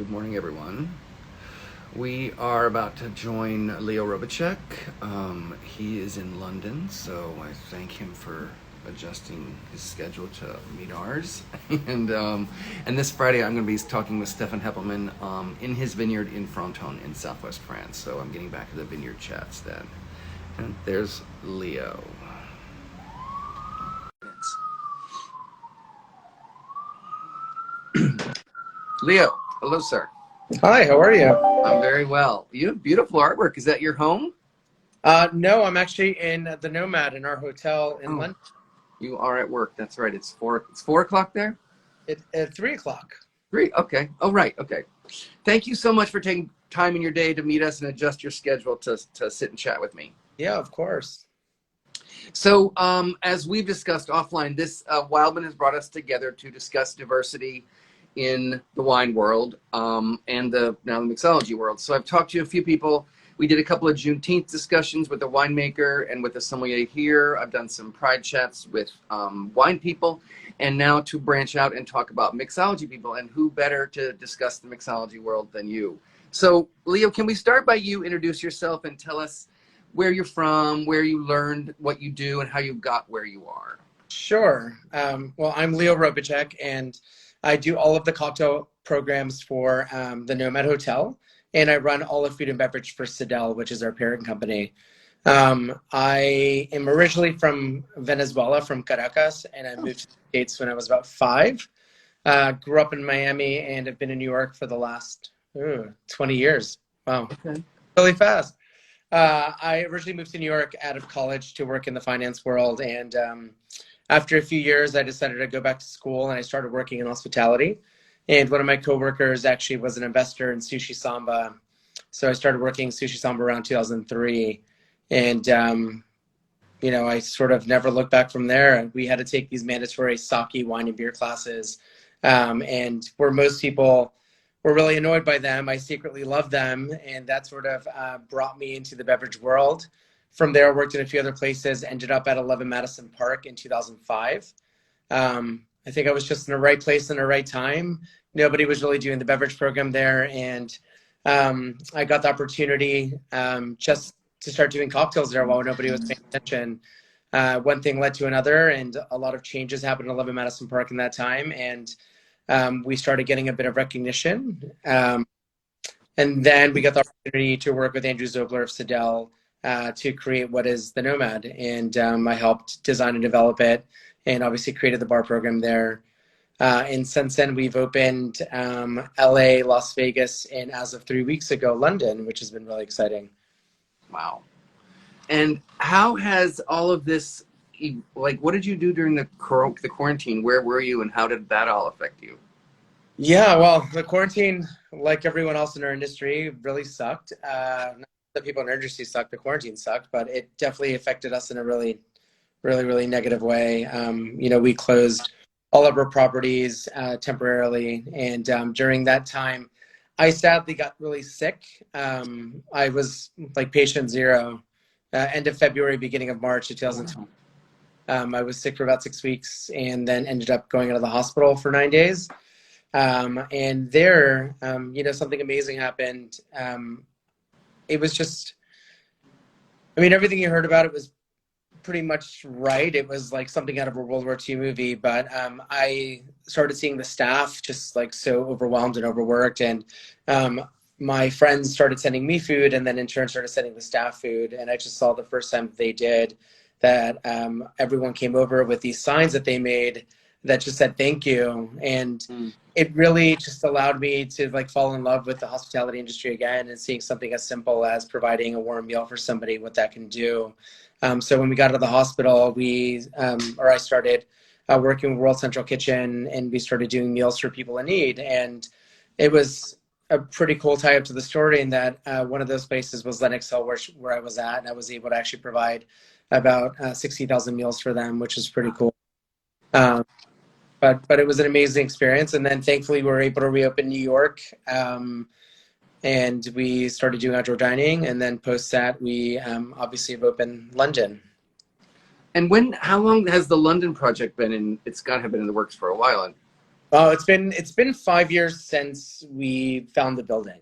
Good morning, everyone. We are about to join Leo Robitschek. He is in London, so I thank him for adjusting his schedule to meet ours. And this Friday, I'm going to be talking with Stefan Heppelman in his vineyard in Fronton in southwest France. So I'm getting back to the vineyard chats then. And there's Leo. Leo, hello, sir. Hi, how are you? I'm very well. You have beautiful artwork. Is that your home? No, I'm actually in the Nomad in our hotel in London. You are at work. That's right. It's 4 o'clock there? At 3 o'clock. 3. Okay. Oh, right. Okay. Thank you so much for taking time in your day to meet us and adjust your schedule to sit and chat with me. Yeah, of course. So as we've discussed offline, this Wildman has brought us together to discuss diversity in the wine world and now the mixology world. So I've talked to a few people. We did a couple of Juneteenth discussions with a winemaker and with a sommelier here. I've done some pride chats with wine people, and now to branch out and talk about mixology people, and who better to discuss the mixology world than you. So Leo, can we start by you introduce yourself and tell us where you're from, where you learned what you do, and how you got where you are? Sure. Well, I'm Leo Robitschek, and I do all of the cocktail programs for the Nomad Hotel, and I run all of food and beverage for Sidel, which is our parent company. I am originally from Venezuela, from Caracas, and I moved to the States when I was about 5. Grew up in Miami and have been in New York for the last 20 years. Wow, okay. Really fast. I originally moved to New York out of college to work in the finance world, and after a few years, I decided to go back to school, and I started working in hospitality. And one of my coworkers actually was an investor in Sushi Samba. So I started working Sushi Samba around 2003. And, I sort of never looked back from there. We had to take these mandatory sake, wine, and beer classes. And where most people were really annoyed by them, I secretly loved them. And that sort of brought me into the beverage world. From there, I worked in a few other places, ended up at 11 Madison Park in 2005. I think I was just in the right place in the right time. Nobody was really doing the beverage program there. And I got the opportunity just to start doing cocktails there while nobody was paying attention. One thing led to another, and a lot of changes happened at 11 Madison Park in that time. And we started getting a bit of recognition. And then we got the opportunity to work with Andrew Zobler of Sidel to create what is the Nomad. And I helped design and develop it, and obviously created the bar program there. And since then, we've opened LA, Las Vegas, and as of 3 weeks ago, London, which has been really exciting. Wow. And how has all of this, what did you do during the quarantine? Where were you, and how did that all affect you? Yeah, well, the quarantine, like everyone else in our industry, really sucked. Not that people in our industry sucked, the quarantine sucked, but it definitely affected us in a really negative way. We closed all of our properties temporarily, and during that time, I sadly got really sick. I was like patient zero, end of February, beginning of March of 2020. I was sick for about 6 weeks, and then ended up going out of the hospital for 9 days. And there, something amazing happened. It was just, everything you heard about it was pretty much right. It was like something out of a World War II movie, but I started seeing the staff just like so overwhelmed and overworked, and my friends started sending me food, and then in turn started sending the staff food, and I just saw the first time they did that everyone came over with these signs that they made that just said thank you, and it really just allowed me to like fall in love with the hospitality industry again, and seeing something as simple as providing a warm meal for somebody, what that can do. So when we got out of the hospital, I started working with World Central Kitchen, and we started doing meals for people in need. And it was a pretty cool tie up to the story in that one of those places was Lenox Hill, where I was at, and I was able to actually provide about 60,000 meals for them, which is pretty cool. But it was an amazing experience. And then thankfully we were able to reopen New York. And we started doing outdoor dining, and then post that we obviously have opened London. And how long has the London project been in? It's got to have been in the works for a while. Oh, it's been 5 years since we found the building.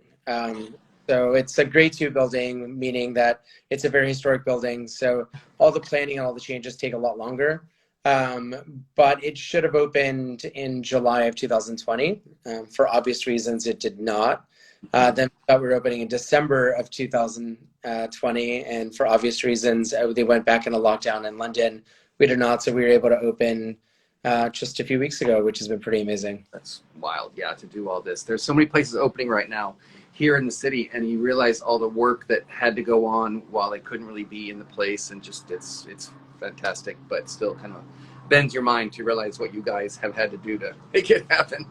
So it's a grade two building, meaning that it's a very historic building. So all the planning and all the changes take a lot longer. But it should have opened in July of 2020. For obvious reasons, it did not. Then we thought we were opening in December of 2020, and for obvious reasons, they went back into lockdown in London. We did not, so we were able to open just a few weeks ago, which has been pretty amazing. That's wild, yeah, to do all this. There's so many places opening right now here in the city, and you realize all the work that had to go on while they couldn't really be in the place, and just it's fantastic, but still kind of bends your mind to realize what you guys have had to do to make it happen.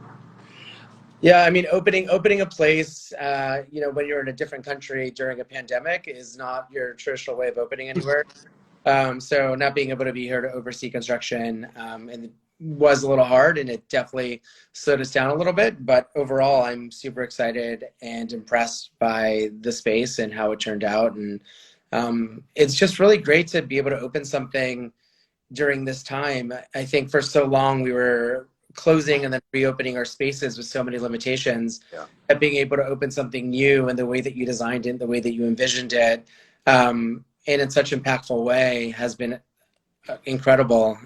Yeah, I mean, opening a place, when you're in a different country during a pandemic is not your traditional way of opening anywhere. So not being able to be here to oversee construction, and it was a little hard, and it definitely slowed us down a little bit. But overall, I'm super excited and impressed by the space and how it turned out. And it's just really great to be able to open something during this time. I think for so long we were closing and then reopening our spaces with so many limitations. Yeah. That being able to open something new and the way that you designed it, the way that you envisioned it, and in such an impactful way has been incredible.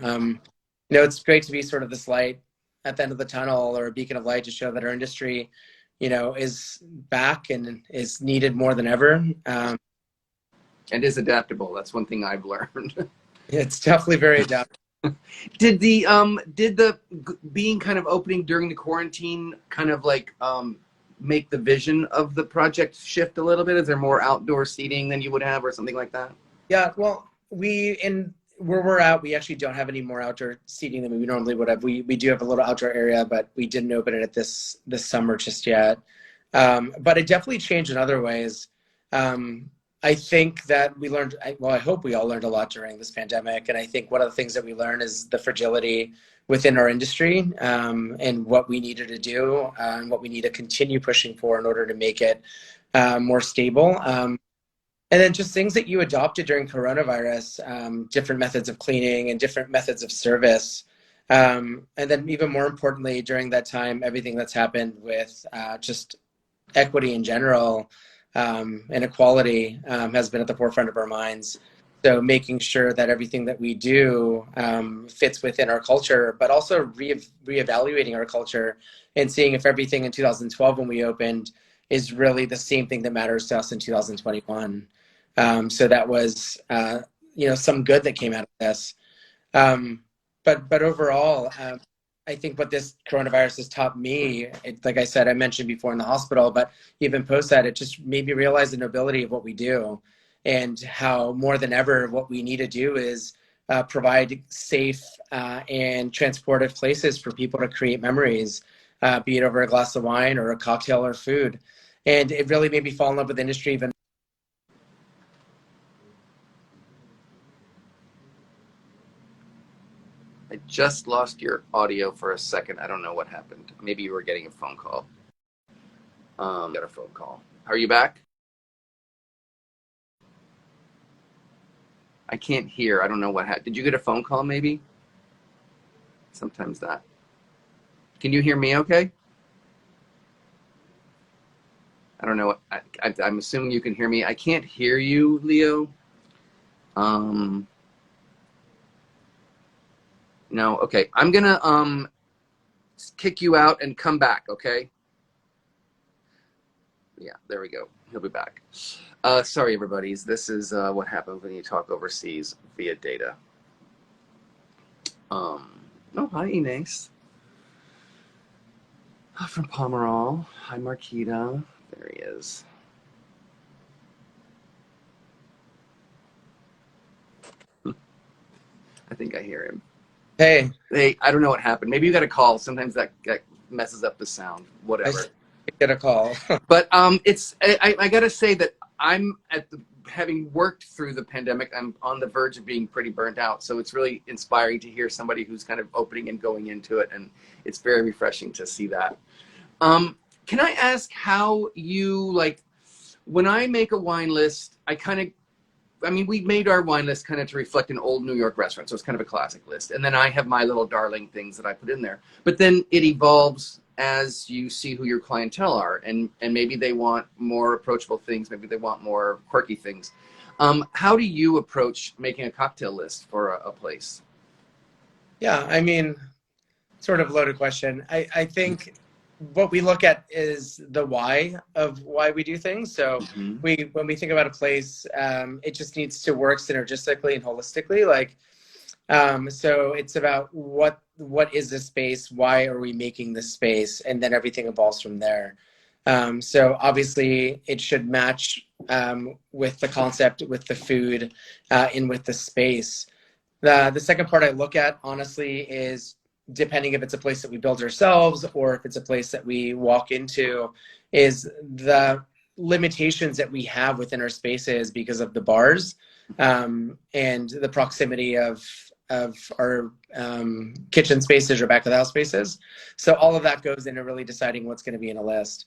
It's great to be sort of this light at the end of the tunnel, or a beacon of light to show that our industry, is back and is needed more than ever. And is adaptable. That's one thing I've learned. It's definitely very adaptable. Did the being kind of opening during the quarantine kind of like make the vision of the project shift a little bit? Is there more outdoor seating than you would have, or something like that? Yeah, well, where we're at, we actually don't have any more outdoor seating than we normally would have. We do have a little outdoor area, but we didn't open it this summer just yet. But it definitely changed in other ways. I think that we learned, I hope we all learned a lot during this pandemic. And I think one of the things that we learned is the fragility within our industry, and what we needed to do, and what we need to continue pushing for in order to make it more stable. And then just things that you adopted during coronavirus, different methods of cleaning and different methods of service. And then even more importantly, during that time, everything that's happened with just equity in general, and equality has been at the forefront of our minds. So making sure that everything that we do fits within our culture, but also reevaluating our culture and seeing if everything in 2012 when we opened is really the same thing that matters to us in 2021. So that was, some good that came out of this. But overall, I think what this coronavirus has taught me, like I said, I mentioned before in the hospital, but even post that, it just made me realize the nobility of what we do, and how more than ever what we need to do is provide safe and transportive places for people to create memories, be it over a glass of wine or a cocktail or food. And it really made me fall in love with the industry even. I just lost your audio for a second. I don't know what happened. Maybe you were getting a phone call. Got a phone call. Are you back? I can't hear. I don't know what happened. Did you get a phone call maybe? Sometimes that. Can you hear me okay? I don't know. I'm assuming you can hear me. I can't hear you, Leo. No, okay. I'm gonna kick you out and come back, okay? Yeah, there we go. He'll be back. Sorry, everybody. This is what happens when you talk overseas via data. Oh, hi, Inés. From Pomerol. Hi, Marquita. There he is. I think I hear him. Hey, I don't know what happened. Maybe you got a call. Sometimes that messes up the sound. Whatever. I get a call. But I gotta say that I'm having worked through the pandemic, I'm on the verge of being pretty burnt out. So it's really inspiring to hear somebody who's kind of opening and going into it, and it's very refreshing to see that. Can I ask how you, like, when I make a wine list, I kind of I mean, we made our wine list kind of to reflect an old New York restaurant. So it's kind of a classic list. And then I have my little darling things that I put in there. But then it evolves as you see who your clientele are. And maybe they want more approachable things. Maybe they want more quirky things. How do you approach making a cocktail list for a place? Yeah, I mean, sort of loaded question. I think what we look at is the why of why we do things. So Mm-hmm. when we think about a place, it just needs to work synergistically and holistically. Like, so it's about what is this space? Why are we making this space? And then everything evolves from there. So obviously it should match with the concept, with the food, and with the space. The second part I look at, honestly, is depending if it's a place that we build ourselves or if it's a place that we walk into, is the limitations that we have within our spaces because of the bars and the proximity of our kitchen spaces or back of the house spaces. So all of that goes into really deciding what's going to be in a list.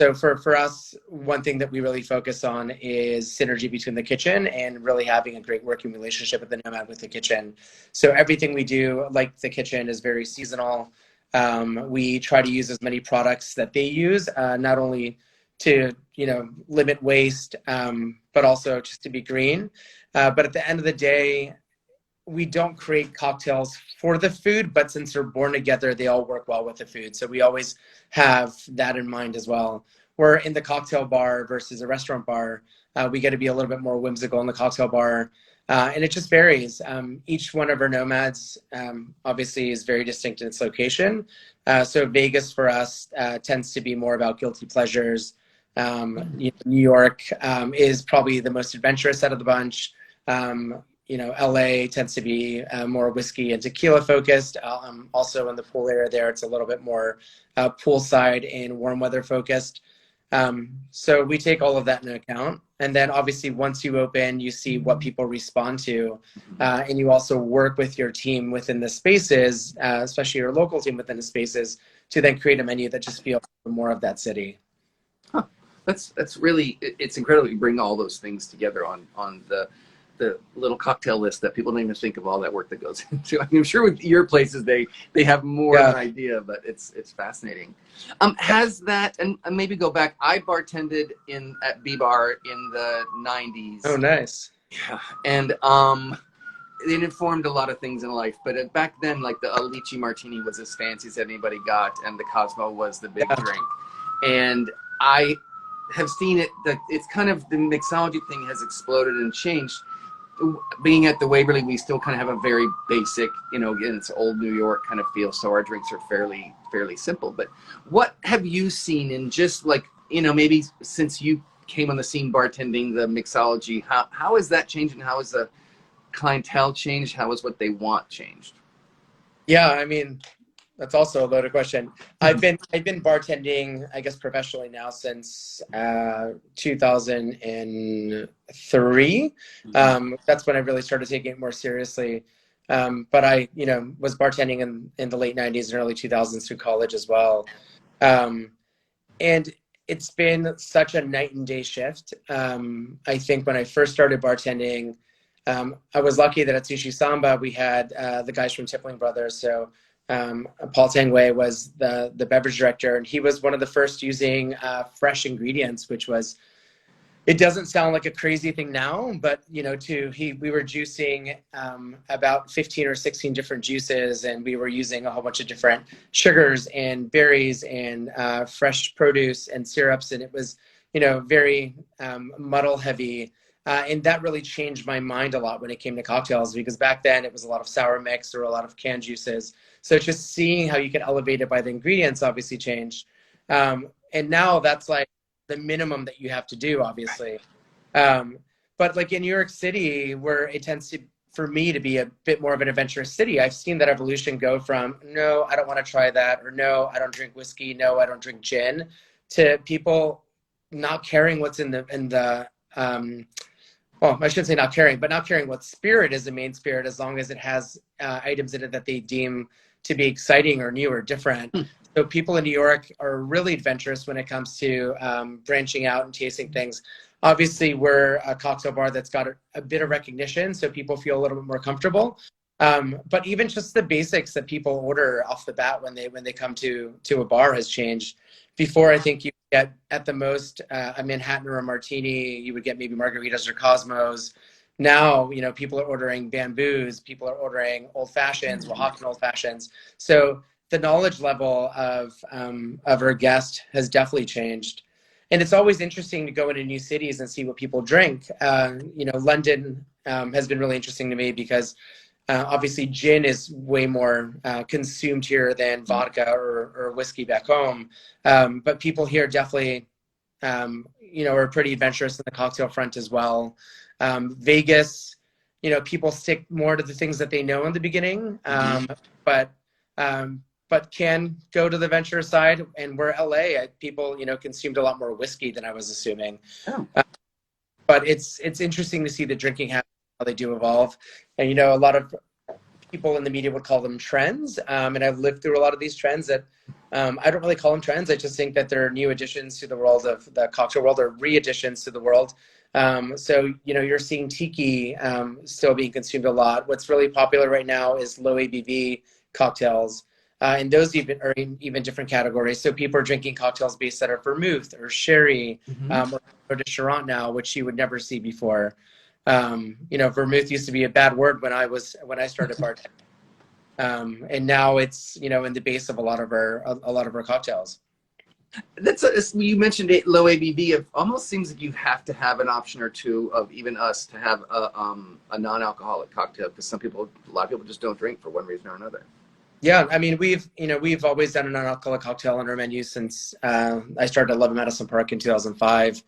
So for us, one thing that we really focus on is synergy between the kitchen and really having a great working relationship with the Nomad with the kitchen. So everything we do, like the kitchen, is very seasonal. We try to use as many products that they use, not only to limit waste, but also just to be green. But at the end of the day, we don't create cocktails for the food, but since they're born together, they all work well with the food. So we always have that in mind as well. We're in the cocktail bar versus a restaurant bar. We get to be a little bit more whimsical in the cocktail bar. And it just varies. Each one of our nomads obviously is very distinct in its location. So Vegas for us tends to be more about guilty pleasures. New York is probably the most adventurous out of the bunch. LA tends to be more whiskey and tequila focused. Also in the pool area there, it's a little bit more poolside and warm weather focused. So we take all of that into account. And then obviously once you open, you see what people respond to. And you also work with your team within the spaces, especially your local team within the spaces, to then create a menu that just feels more of that city. Huh. That's really, it's incredible you bring all those things together on the little cocktail list that people don't even think of all that work that goes into. I mean, I'm sure with your places they have more of an idea, but it's fascinating. Has that, and maybe go back, I bartended at B Bar in the 90s. Oh, nice. Yeah. And it informed a lot of things in life, but back then, like the lychee martini was as fancy as anybody got, and the Cosmo was the big drink. And I have seen it, that it's kind of, the mixology thing has exploded and changed. Being at the Waverly, we still kind of have a very basic, again, it's old New York kind of feel, so our drinks are fairly simple. But what have you seen in just like, maybe since you came on the scene bartending the mixology, how has that changed, and how has the clientele changed? How has what they want changed? Yeah, I mean, that's also a loaded question. I've been bartending, I guess, professionally now since 2003. That's when I really started taking it more seriously. But I, was bartending in the late 90s and early 2000s through college as well. And it's been such a night and day shift. I think when I first started bartending, I was lucky that at Sushi Samba we had the guys from Tippling Brothers. So Paul Tangway was the beverage director, and he was one of the first using fresh ingredients, which was, it doesn't sound like a crazy thing now, but we were juicing about 15 or 16 different juices, and we were using a whole bunch of different sugars and berries and fresh produce and syrups, and it was very muddle heavy. And that really changed my mind a lot when it came to cocktails, because back then it was a lot of sour mix or a lot of canned juices. So just seeing how you can elevate it by the ingredients obviously changed. And now that's like the minimum that you have to do, obviously. But like in New York City, where it tends to, for me, to be a bit more of an adventurous city, I've seen that evolution go from, no, I don't want to try that, or no, I don't drink whiskey, no, I don't drink gin, to people not caring what's in the well, I shouldn't say not caring, but not caring what spirit is the main spirit, as long as it has items in it that they deem to be exciting or new or different. So people in New York are really adventurous when it comes to branching out and tasting things. Obviously, we're a cocktail bar that's got a bit of recognition, so people feel a little bit more comfortable. But even just the basics that people order off the bat when they come to a bar has changed. Before, I think you get at the most a Manhattan or a martini. You would get maybe margaritas or Cosmos. Now, people are ordering bamboos. People are ordering old fashions, Oaxacan old fashions. So the knowledge level of our guest has definitely changed. And it's always interesting to go into new cities and see what people drink. London has been really interesting to me because obviously gin is way more consumed here than vodka or whiskey back home. But people here definitely, are pretty adventurous in the cocktail front as well. Vegas, people stick more to the things that they know in the beginning, but can go to the venture side. And where LA, people, consumed a lot more whiskey than I was assuming. Oh. But it's interesting to see the drinking habits, how they do evolve. And, a lot of people in the media would call them trends. And I've lived through a lot of these trends that I don't really call them trends. I just think that they're new additions to the world of the cocktail world, or re-additions to the world. So, you're seeing tiki still being consumed a lot. What's really popular right now is low ABV cocktails. And those are even different categories. So people are drinking cocktails based out of vermouth or sherry, or de Charente now, which you would never see before. Vermouth used to be a bad word when I started bartending. And now it's, in the base of a lot of our cocktails. You mentioned it, low ABV. It almost seems like you have to have an option or two of even us to have a non-alcoholic cocktail, because a lot of people just don't drink for one reason or another. Yeah, I mean, we've always done a non-alcoholic cocktail on our menu since I started at 11 Madison Park in 2005.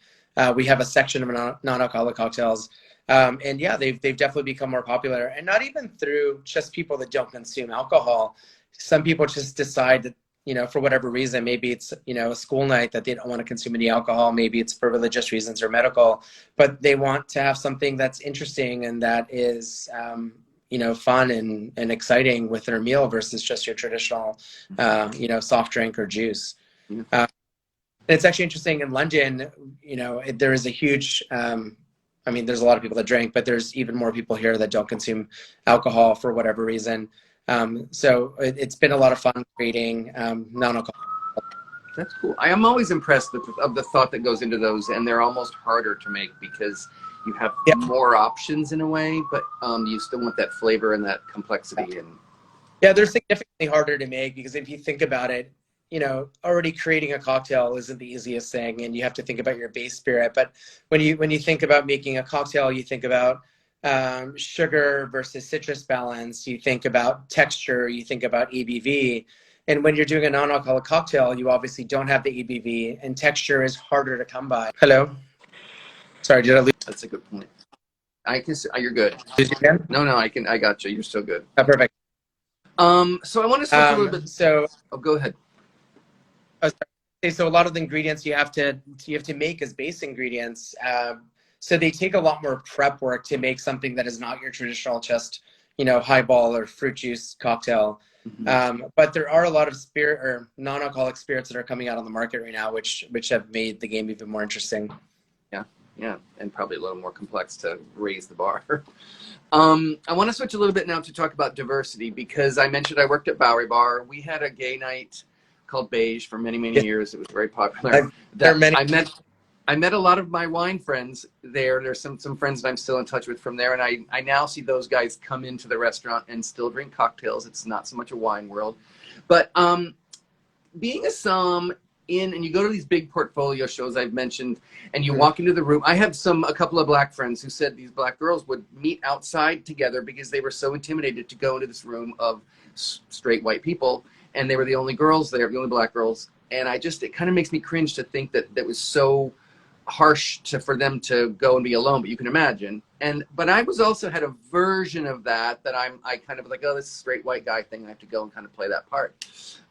We have a section of non-alcoholic cocktails. And yeah, they've definitely become more popular, and not even through just people that don't consume alcohol. Some people just decide that, for whatever reason, maybe it's, a school night that they don't want to consume any alcohol. Maybe it's for religious reasons or medical, but they want to have something that's interesting and that is, fun and exciting with their meal versus just your traditional, soft drink or juice. It's actually interesting in London, there is a huge, there's a lot of people that drink, but there's even more people here that don't consume alcohol for whatever reason. So it's been a lot of fun creating non-alcoholic. That's cool. I am always impressed of the thought that goes into those, and they're almost harder to make because you have more options in a way, but you still want that flavor and that complexity. Yeah, they're significantly harder to make because if you think about it, already creating a cocktail isn't the easiest thing, and you have to think about your base spirit. But when you think about making a cocktail, you think about sugar versus citrus balance, you think about texture, you think about ABV. And when you're doing a non-alcoholic cocktail, you obviously don't have the ABV, and texture is harder to come by. Hello? Sorry, did I lose? That's a good point. I can see, you're good. No, I got you. You're still good. Oh, perfect. So I want to switch a little bit. So, go ahead. So a lot of the ingredients you have to make as base ingredients. So they take a lot more prep work to make something that is not your traditional just, highball or fruit juice cocktail. But there are a lot of spirit or non-alcoholic spirits that are coming out on the market right now, which have made the game even more interesting. Yeah, and probably a little more complex to raise the bar. I want to switch a little bit now to talk about diversity, because I mentioned I worked at Bowery Bar. We had a gay night called Beige for many years. It was very popular. I met a lot of my wine friends there. There's some friends that I'm still in touch with from there, and I now see those guys come into the restaurant and still drink cocktails. It's not so much a wine world, but being a somm and you go to these big portfolio shows I've mentioned, and you walk into the room. I have a couple of black friends who said these black girls would meet outside together because they were so intimidated to go into this room of straight white people, and they were the only girls there, the only black girls. And it kind of makes me cringe to think that was so harsh for them to go and be alone, but you can imagine. But I also had a version of that I kind of like, oh, this straight white guy thing, I have to go and kind of play that part.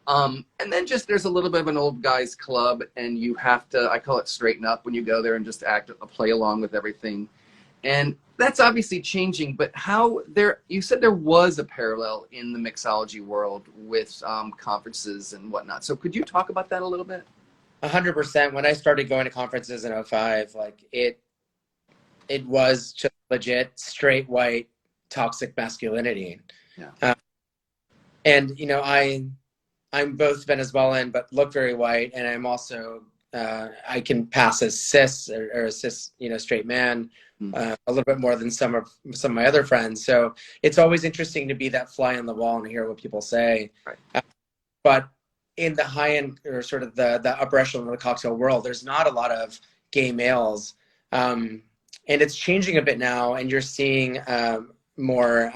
And then there's a little bit of an old guys club, and you have to, I call it straighten up when you go there and just play along with everything. And that's obviously changing, but you said there was a parallel in the mixology world with conferences and whatnot. So could you talk about that a little bit? 100%. When I started going to conferences in 2005, it was just legit straight white toxic masculinity. Yeah. And you know, I'm both Venezuelan but look very white, and I'm also I can pass as cis or a cis, you know, straight man, a little bit more than some of my other friends. So it's always interesting to be that fly on the wall and hear what people say. Right. But in the high end, or sort of the upper echelon of the cocktail world, there's not a lot of gay males, and it's changing a bit now. And you're seeing more,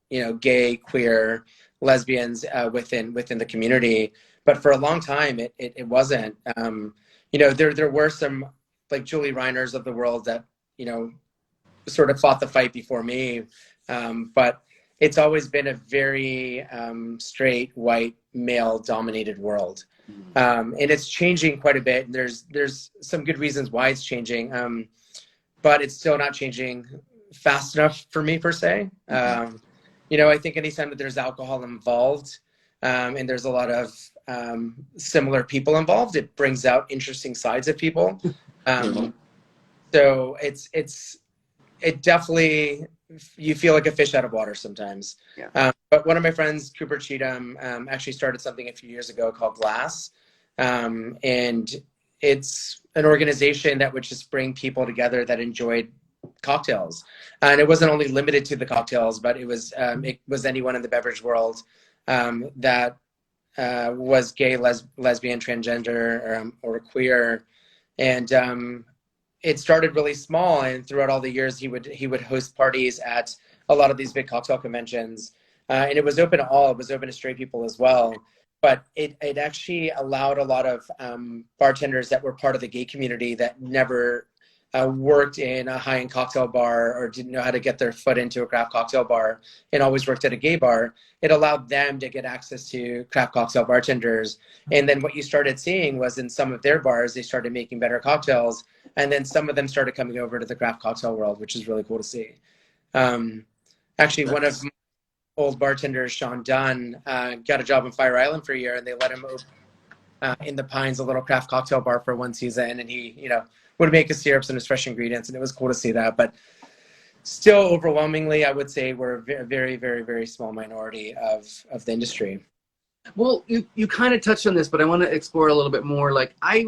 you know, gay, queer, lesbians within the community. But for a long time, it wasn't. You know, there were some like Julie Reiners of the world that, you know, sort of fought the fight before me, but it's always been a very straight, white, male-dominated world, and it's changing quite a bit. And there's some good reasons why it's changing, but it's still not changing fast enough for me per se. You know, I think anytime that there's alcohol involved, and there's a lot of similar people involved, it brings out interesting sides of people. So it definitely, you feel like a fish out of water sometimes. Yeah. But one of my friends, Cooper Cheatham, actually started something a few years ago called Glass. And it's an organization that would just bring people together that enjoyed cocktails. And it wasn't only limited to the cocktails, but it was anyone in the beverage world that was gay, lesbian, transgender, or queer. And it started really small, and throughout all the years, he would host parties at a lot of these big cocktail conventions, and it was open to all. It was open to straight people as well. But it actually allowed a lot of bartenders that were part of the gay community that never worked in a high-end cocktail bar or didn't know how to get their foot into a craft cocktail bar and always worked at a gay bar. It allowed them to get access to craft cocktail bartenders. And then what you started seeing was in some of their bars, they started making better cocktails. And then some of them started coming over to the craft cocktail world, which is really cool to see. Actually, one of my old bartenders, Sean Dunn, got a job on Fire Island for a year, and they let him open in the Pines, a little craft cocktail bar for one season. And he, you know, would make his syrups and his fresh ingredients, and it was cool to see that. But still, overwhelmingly, I would say we're a very, very, very small minority of the industry. Well, you kind of touched on this, but I want to explore a little bit more. Like, I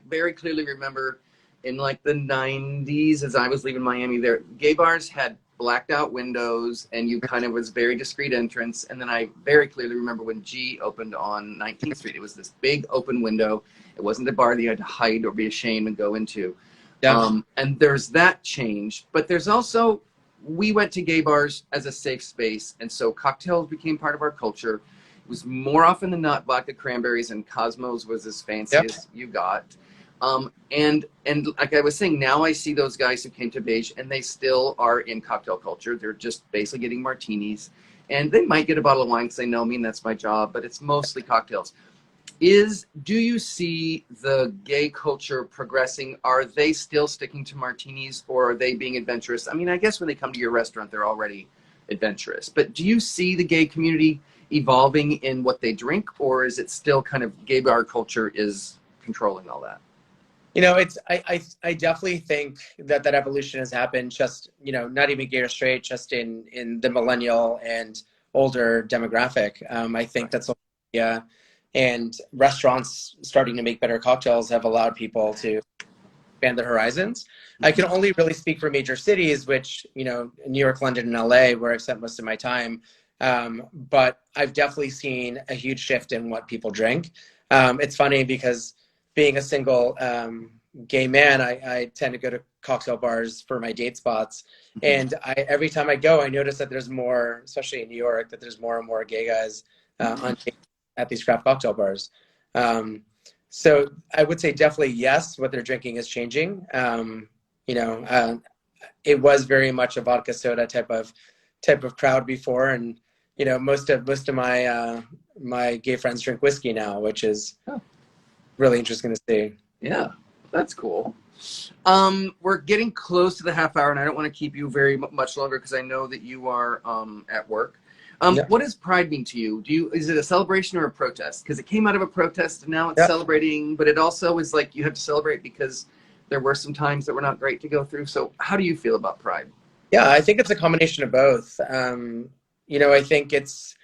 very clearly remember in like the 90s, as I was leaving Miami, there, gay bars had blacked out windows, and you kind of was very discreet entrance. And then I very clearly remember when G opened on 19th Street, it was this big open window. It wasn't a bar that you had to hide or be ashamed and go into. Yeah. And there's that change, but there's also, we went to gay bars as a safe space. And so cocktails became part of our culture. It was more often than not vodka cranberries, and Cosmos was as fancy as you got. And like I was saying, now I see those guys who came to Beige, and they still are in cocktail culture. They're just basically getting martinis, and they might get a bottle of wine and say, no, I mean, that's my job, but it's mostly cocktails. Do you see the gay culture progressing? Are they still sticking to martinis, or are they being adventurous? I mean, I guess when they come to your restaurant, they're already adventurous, but do you see the gay community evolving in what they drink, or is it still kind of gay bar culture is controlling all that? You know, I definitely think that evolution has happened, just, you know, not even gay or straight, just in the millennial and older demographic. I think that social media and restaurants starting to make better cocktails have allowed people to expand their horizons. I can only really speak for major cities, which, you know, New York, London, and LA, where I've spent most of my time. But I've definitely seen a huge shift in what people drink. It's funny because being a single gay man, I tend to go to cocktail bars for my date spots. And every time I go, I notice that there's more, especially in New York, that there's more and more gay guys at these craft cocktail bars. So I would say definitely yes, what they're drinking is changing. You know, it was very much a vodka soda type of crowd before, and you know, most of my my gay friends drink whiskey now, which is really interesting to see. Yeah, that's cool. We're getting close to the half hour, and I don't want to keep you very much longer because I know that you are at work. What does Pride mean to you? Is it a celebration or a protest? Because it came out of a protest, and now it's celebrating, but it also is like you have to celebrate because there were some times that were not great to go through. So how do you feel about Pride? Yeah, I think it's a combination of both. You know, I think it's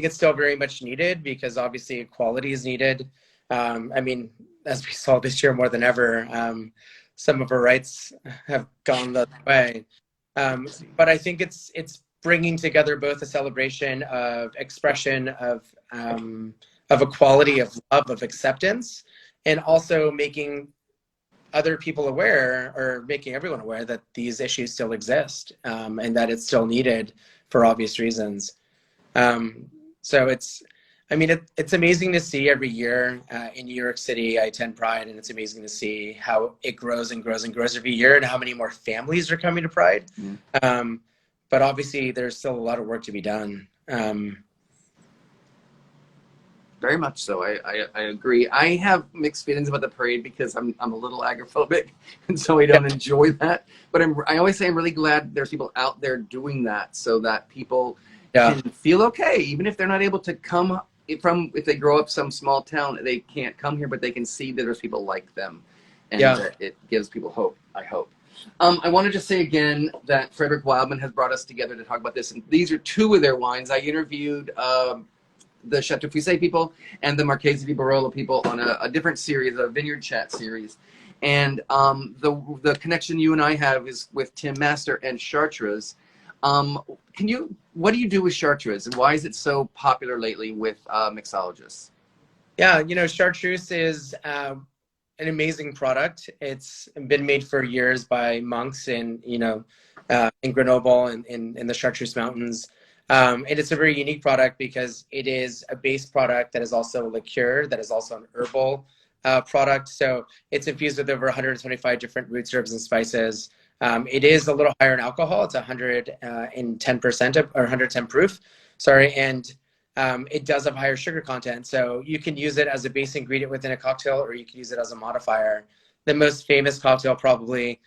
still very much needed because obviously equality is needed. I mean, as we saw this year more than ever, some of our rights have gone the other way. But I think it's bringing together both a celebration of expression of equality, of love, of acceptance, and also making other people aware, or making everyone aware, that these issues still exist, and that it's still needed for obvious reasons. So I mean, it's amazing to see every year in New York City. I attend Pride, and it's amazing to see how it grows and grows and grows every year, and how many more families are coming to Pride. But obviously, there's still a lot of work to be done. Very much so. I agree. I have mixed feelings about the parade because I'm a little agoraphobic, and so I don't enjoy that. But I always say I'm really glad there's people out there doing that, so that people can feel okay, even if they're not able to come if they grow up some small town, they can't come here, but they can see that there's people like them, and that it gives people hope. I hope. I want to just say again that Frederick Wildman has brought us together to talk about this, and these are two of their wines. I interviewed the Chateau Fusé people and the Marchese di Barolo people on a different series, a Vineyard Chat series. And the connection you and I have is with Tim Master and Chartreuse. What do you do with Chartreuse, and why is it so popular lately with mixologists? Yeah, you know, Chartreuse is an amazing product. It's been made for years by monks in Grenoble and in the Chartreuse Mountains. And it's a very unique product because it is a base product that is also a liqueur, that is also an herbal product. So it's infused with over 125 different roots, herbs, and spices. It is a little higher in alcohol. It's 110% or 110 proof. Sorry, and it does have higher sugar content. So you can use it as a base ingredient within a cocktail, or you can use it as a modifier. The most famous cocktail probably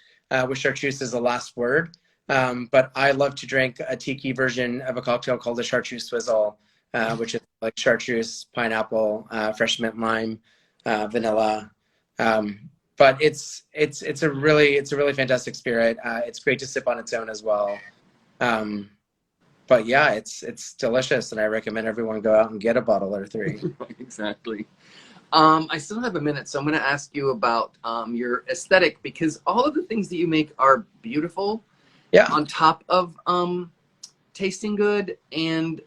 with Chartreuse is The Last Word. But I love to drink a tiki version of a cocktail called a Chartreuse Swizzle, which is like chartreuse, pineapple, fresh mint lime, vanilla. But it's a really fantastic spirit. It's great to sip on its own as well. But yeah, it's delicious, and I recommend everyone go out and get a bottle or three. Exactly. I still have a minute, so I'm going to ask you about your aesthetic, because all of the things that you make are beautiful. Yeah. On top of tasting good. And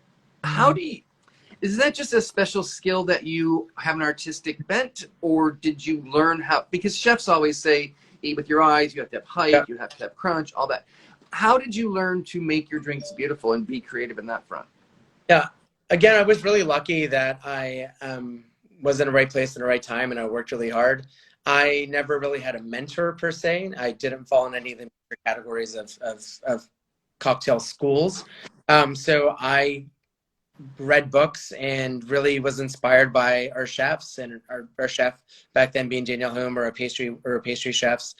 is that just a special skill that you have an artistic bent, or did you learn how? Because chefs always say, eat with your eyes, you have to have height, you have to have crunch, all that. How did you learn to make your drinks beautiful and be creative in that front? Yeah. Again, I was really lucky that I was in the right place in the right time, and I worked really hard. I never really had a mentor per se. I didn't fall in any of the categories of cocktail schools. So I read books and really was inspired by our chefs, and our chef back then being Daniel Hume, or a pastry chefs.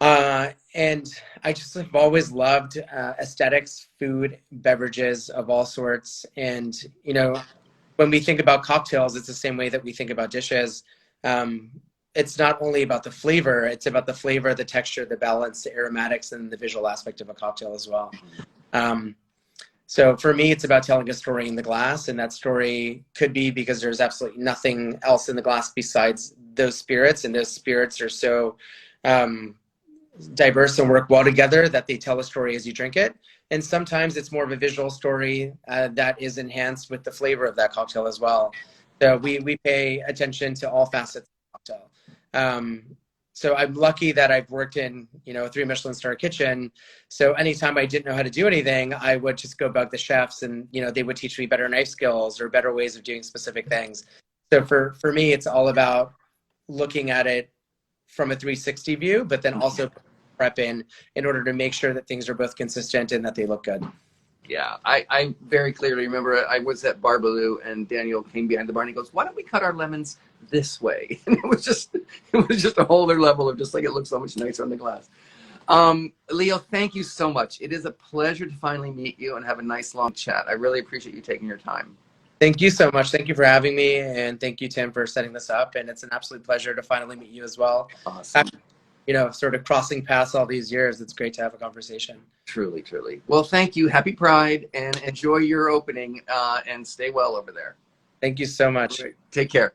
And I just have always loved aesthetics, food, beverages of all sorts. And, you know, when we think about cocktails, it's the same way that we think about dishes. It's not only about the flavor, it's about the flavor, the texture, the balance, the aromatics, and the visual aspect of a cocktail as well. So for me, it's about telling a story in the glass, and that story could be because there's absolutely nothing else in the glass besides those spirits, and those spirits are so diverse and work well together that they tell a story as you drink it. And sometimes it's more of a visual story that is enhanced with the flavor of that cocktail as well. So we pay attention to all facets of the cocktail. So I'm lucky that I've worked in, you know, a 3 Michelin star kitchen. So anytime I didn't know how to do anything, I would just go bug the chefs, and, you know, they would teach me better knife skills or better ways of doing specific things. So for me, it's all about looking at it from a 360 view, but then also prep in order to make sure that things are both consistent and that they look good. Yeah, I very clearly remember I was at Barbaloo, and Daniel came behind the bar and he goes, "Why don't we cut our lemons this way?" And it was just a whole other level of just like, it looks so much nicer on the glass. Leo, thank you so much. It is a pleasure to finally meet you and have a nice long chat. I really appreciate you taking your time. Thank you so much. Thank you for having me, and thank you, Tim, for setting this up. And it's an absolute pleasure to finally meet you as well. Awesome. sort of crossing paths all these years. It's great to have a conversation. Truly, truly. Well, thank you. Happy Pride, and enjoy your opening, and stay well over there. Thank you so much. Take care.